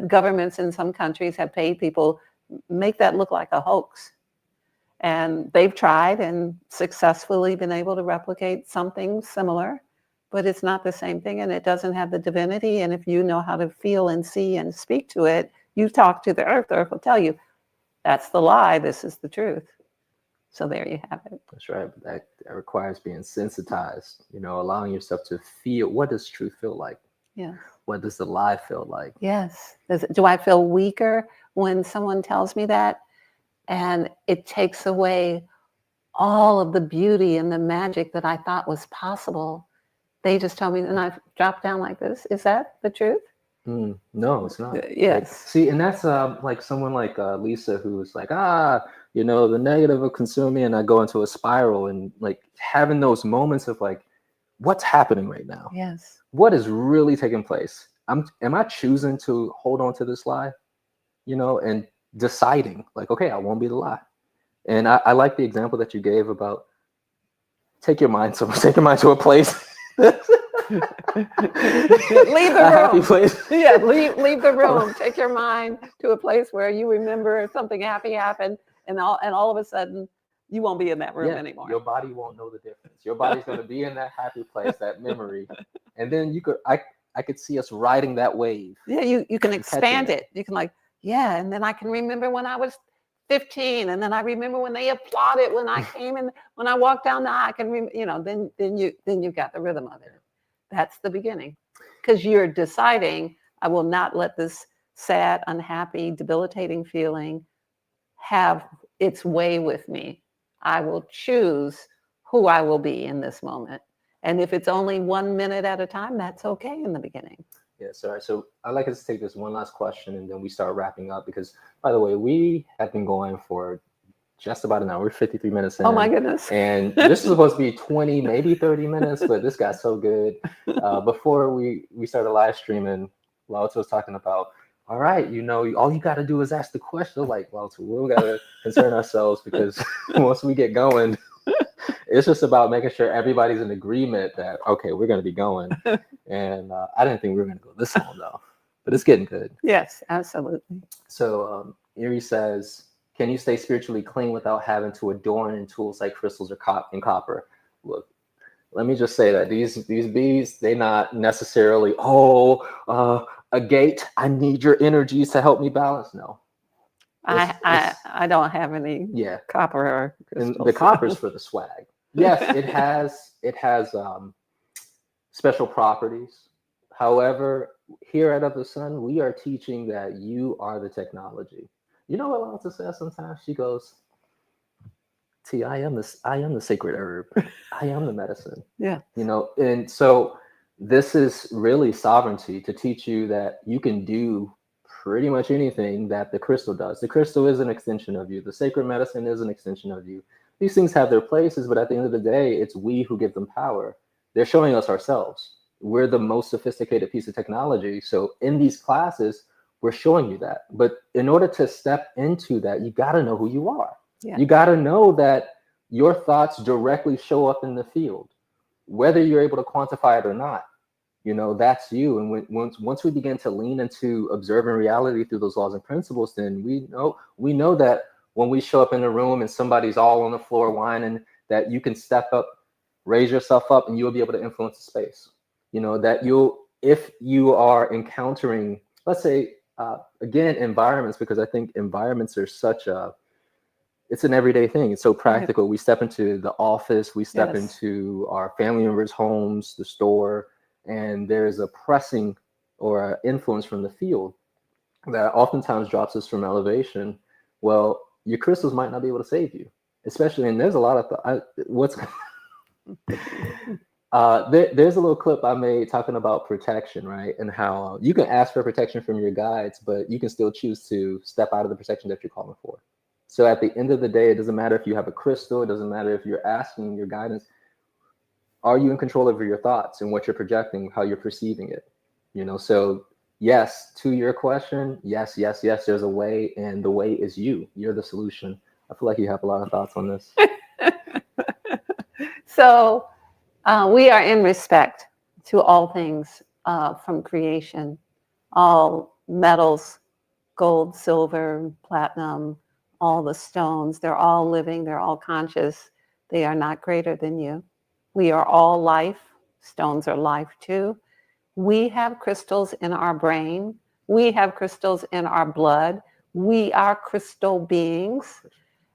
Governments in some countries have paid people, make that look like a hoax. And they've tried and successfully been able to replicate something similar, but it's not the same thing, and it doesn't have the divinity. And if you know how to feel and see and speak to it, you talk to the earth will tell you, that's the lie, this is the truth. So there you have it. That's right. But that requires being sensitized, allowing yourself to feel, what does truth feel like? Yeah. What does the lie feel like? Yes. Do I feel weaker when someone tells me that? And it takes away all of the beauty and the magic that I thought was possible. They just tell me, and I drop down like this. Is that the truth? No, it's not. Yes. See, and that's like someone like Lisa, who's like, the negative of consuming, and I go into a spiral, and like having those moments of like, what's happening right now? Yes. What is really taking place? Am I choosing to hold on to this lie? And deciding like, okay, I won't be the lie. And I like the example that you gave about take your mind to a place. Leave the room. Place. Yeah, leave the room. Take your mind to a place where you remember something happy happened, and all of a sudden you won't be in that room anymore. Your body won't know the difference. Your body's going to be in that happy place, that memory, and then I could see us riding that wave. Yeah, you can expand it. You can and then I can remember when I was 15, and then I remember when they applauded when I came in, when I walked down the aisle. I can then you've got the rhythm of it. That's the beginning, because you're deciding, I will not let this sad, unhappy, debilitating feeling have its way with me. I will choose who I will be in this moment. And if it's only 1 minute at a time, that's okay in the beginning. Yes, all right. So I'd like us to take this one last question, and then we start wrapping up, because, by the way, we have been going for just about an hour. We're 53 minutes in. Oh, my goodness. And this is supposed to be 20, maybe 30 minutes, but this got so good. Before we started live streaming, Lauta was talking about, all right, all you got to do is ask the question. Like, Lauta, we got to concern ourselves, because once we get going, it's just about making sure everybody's in agreement that, okay, we're going to be going. And I didn't think we were going to go this long, though, but it's getting good. Yes, absolutely. So Erie says, can you stay spiritually clean without having to adorn in tools like crystals or copper? Look, let me just say that these beads, they're not necessarily, a gate. I need your energies to help me balance. No. I don't have any copper or crystals. And the copper's for the swag. Yes, it has special properties. However, here at Of the Sun, we are teaching that you are the technology. You know what Lalta says sometimes? She goes, T, I am the sacred herb. I am the medicine. Yeah. You know, and so this is really sovereignty, to teach you that you can do pretty much anything that the crystal does. The crystal is an extension of you. The sacred medicine is an extension of you. These things have their places, but at the end of the day, it's we who give them power. They're showing us ourselves. We're the most sophisticated piece of technology. So in these classes, we're showing you that. But in order to step into that, you got to know who you are. Yeah. You got to know that your thoughts directly show up in the field, whether you're able to quantify it or not. You know, that's you. And once we begin to lean into observing reality through those laws and principles, then we know that when we show up in a room and somebody's all on the floor whining, that you can step up, raise yourself up, and you'll be able to influence the space. You know, that if you are encountering, let's say, again, environments, because I think environments are it's an everyday thing. It's so practical. Right. We step into the office, we step into our family members' homes, the store, and there's a pressing or an influence from the field that oftentimes drops us from elevation. Well, your crystals might not be able to save you, especially, and there's a lot of there's a little clip I made talking about protection, right? And how you can ask for protection from your guides, but you can still choose to step out of the protection that you're calling for. So at the end of the day, it doesn't matter if you have a crystal, it doesn't matter if you're asking your guidance. Are you in control over your thoughts and what you're projecting, how you're perceiving it? You know, so yes, to your question, yes, there's a way, and the way is you. You're the solution. I feel like you have a lot of thoughts on this. So we are in respect to all things from creation, all metals, gold, silver, platinum, all the stones. They're all living, they're all conscious. They are not greater than you. We are all life. Stones are life too. We have crystals in our brain. We have crystals in our blood. We are crystal beings.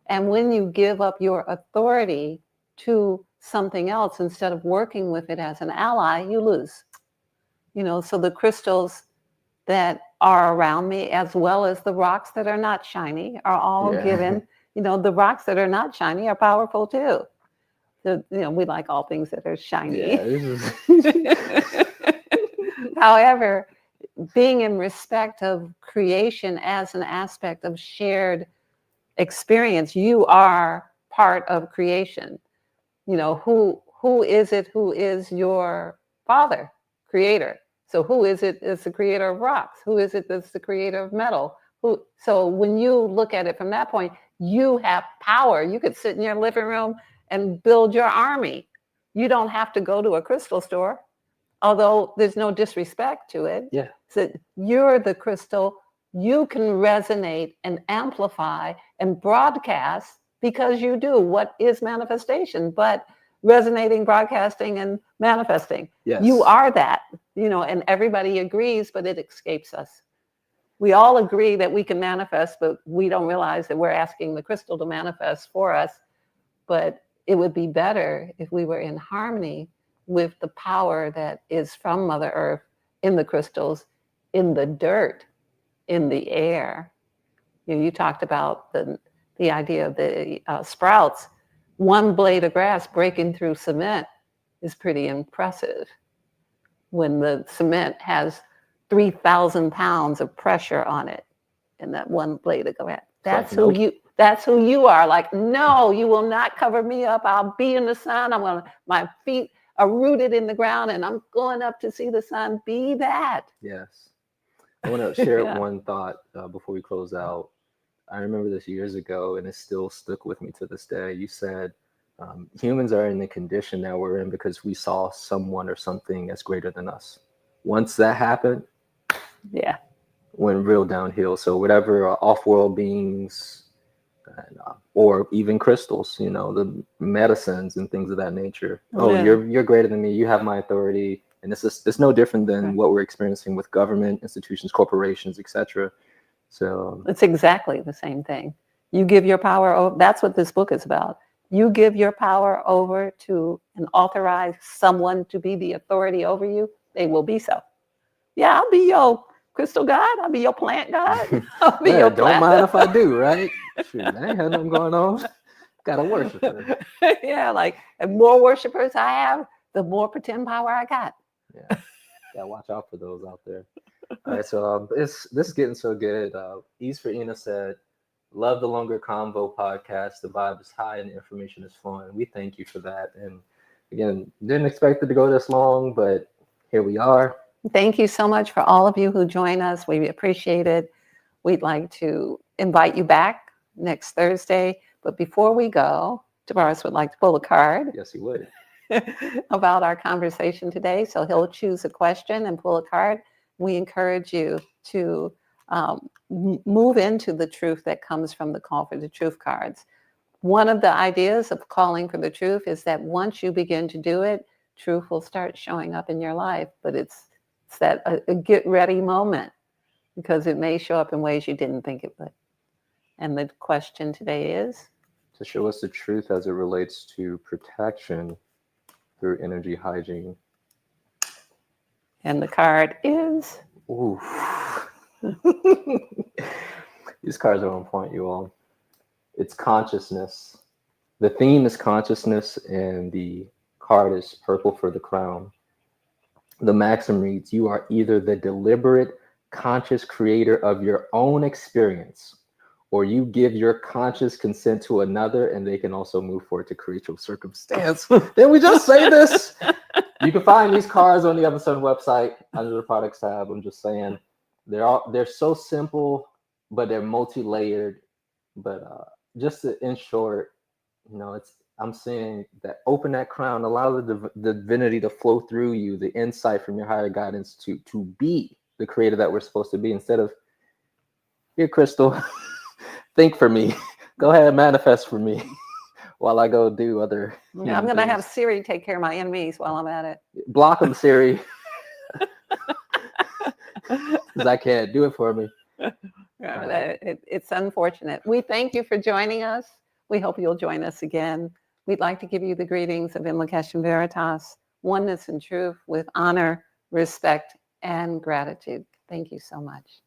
And when you give up your authority to something else instead of working with it as an ally, you lose. You know, so the crystals that are around me, as well as the rocks that are not shiny, are all given. You know, the rocks that are not shiny are powerful too. You know, we like all things that are shiny. However, being in respect of creation as an aspect of shared experience, you are part of creation. You know, who is it who is your father, creator? So who is it that's the creator of rocks? Who is it that's the creator of metal? So when you look at it from that point, you have power. You could sit in your living room and build your army. You don't have to go to a crystal store, although there's no disrespect to it. Yeah. So you're the crystal. You can resonate and amplify and broadcast because you do. What is manifestation but resonating, broadcasting, and manifesting? Yes. You are that, you know, and everybody agrees, but it escapes us. We all agree that we can manifest, but we don't realize that we're asking the crystal to manifest for us. But it would be better if we were in harmony with the power that is from Mother Earth, in the crystals, in the dirt, in the air. You know, you talked about the idea of the sprouts. One blade of grass breaking through cement is pretty impressive when the cement has 3,000 pounds of pressure on it, and that one blade of grass. That's who you are. Like, no, you will not cover me up. I'll be in the sun. My feet are rooted in the ground, and I'm going up to see the sun. Be that. Yes. I want to share one thought before we close out. I remember this years ago, and it still stuck with me to this day. You said humans are in the condition that we're in because we saw someone or something as greater than us. Once that happened, went real downhill. So whatever off-world beings, or even crystals, you know, the medicines and things of that nature. You're greater than me. You have my authority, and it's no different than what we're experiencing with government, institutions, corporations, etc. So it's exactly the same thing. You give your power over. That's what this book is about. You give your power over to and authorize someone to be the authority over you, they will be so. Yeah, I'll be your crystal god. I'll be your plant god. I'll be Yeah, your don't mind if I do, right? Shoot, I ain't had nothing going on. Gotta worship her. Yeah, like, and more worshipers I have, the more pretend power I got. Yeah, yeah. Watch out for those out there. All right, so this is getting so good. Ease for Ina said, "Love the longer convo podcast. The vibe is high and the information is flowing." We thank you for that. And again, didn't expect it to go this long, but here we are. Thank you so much for all of you who join us. We appreciate it. We'd like to invite you back next Thursday. But before we go, Tavares would like to pull a card Yes, he would. about our conversation today. So he'll choose a question and pull a card. We encourage you to move into the truth that comes from the Call for the Truth cards. One of the ideas of calling for the truth is that once you begin to do it, truth will start showing up in your life. But it's that a get ready moment, because it may show up in ways you didn't think it would. And the question today is? To show us the truth as it relates to protection through energy hygiene. And the card is? Ooh. These cards are on point, you all. It's consciousness. The theme is consciousness, and the card is purple for the crown. The maxim reads, "You are either the deliberate, conscious creator of your own experience, or you give your conscious consent to another, and they can also move forward to create your circumstance." Did we just say this? You can find these cards on the Emerson website under the products tab. I'm just saying, they're so simple, but they're multi-layered. But just in short, I'm saying that open that crown, allow the divinity to flow through you, the insight from your higher guidance to be the creator that we're supposed to be, instead of, "Here, Crystal, think for me. Go ahead, manifest for me," while I go do other. Yeah, I'm going to have Siri take care of my enemies while I'm at it. Block them, Siri. Because I can't do it for me. It's unfortunate. We thank you for joining us. We hope you'll join us again. We'd like to give you the greetings of Invocation Veritas, oneness and truth with honor, respect, and gratitude. Thank you so much.